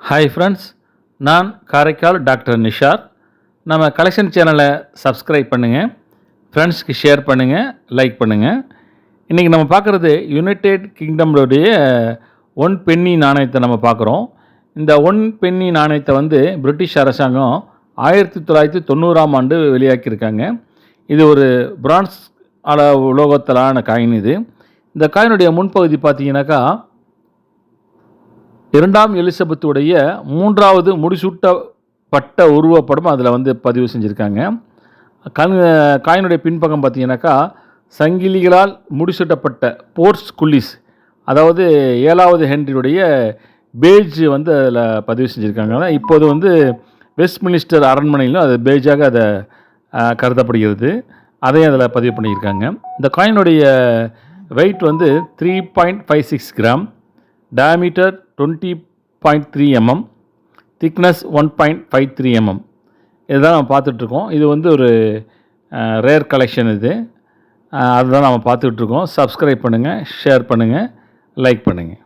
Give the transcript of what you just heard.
Hi friends, நான் Karaikal doctor Nishar. நம்ம collection சேனலை சப்ஸ்கிரைப் பண்ணுங்கள், ஃப்ரெண்ட்ஸ்க்கு ஷேர் பண்ணுங்கள், லைக் பண்ணுங்கள். இன்றைக்கி நம்ம பார்க்குறது யுனைடெட் கிங்டம்லுடைய 1 பென்னி நாணயத்தை நம்ம பார்க்குறோம். இந்த 1 பென்னி நாணயத்தை பிரிட்டிஷ் அரசாங்கம் 1990ஆம் ஆண்டு வெளியாக்கியிருக்காங்க. இது ஒரு பிரான்ஸ் உலோகத்திலான காயின். இந்த காயினுடைய முன்பகுதி பார்த்தீங்கன்னாக்கா 2ஆம் எலிசபெத்துடைய 3வது முடிசூட்டப்பட்ட உருவப்படம் அதில் பதிவு செஞ்சுருக்காங்க. காயினுடைய பின்பக்கம் பார்த்தீங்கன்னாக்கா சங்கிலிகளால் முடிசூட்டப்பட்ட போர்ட்ஸ் குல்லிஸ், அதாவது 7வது ஹென்ரியுடைய பேஜ் அதில் பதிவு செஞ்சுருக்காங்க. இப்போது வெஸ்ட்மினிஸ்டர் அரண்மனையிலும் அது பேஜாக அதை கருதப்படுகிறது. அதையும் அதில் பதிவு பண்ணியிருக்காங்க. இந்த காயினுடைய weight 3.56 gram, diameter 20.3 mm, thickness 1.53 mm. இதுதான் நம்ம பார்த்துட்ருக்கோம். இது ஒரு ரேர் கலெக்ஷன். அதுதான் நம்ம பார்த்துட்ருக்கோம். சப்ஸ்கிரைப் பண்ணுங்கள், ஷேர் பண்ணுங்கள், லைக் பண்ணுங்கள்.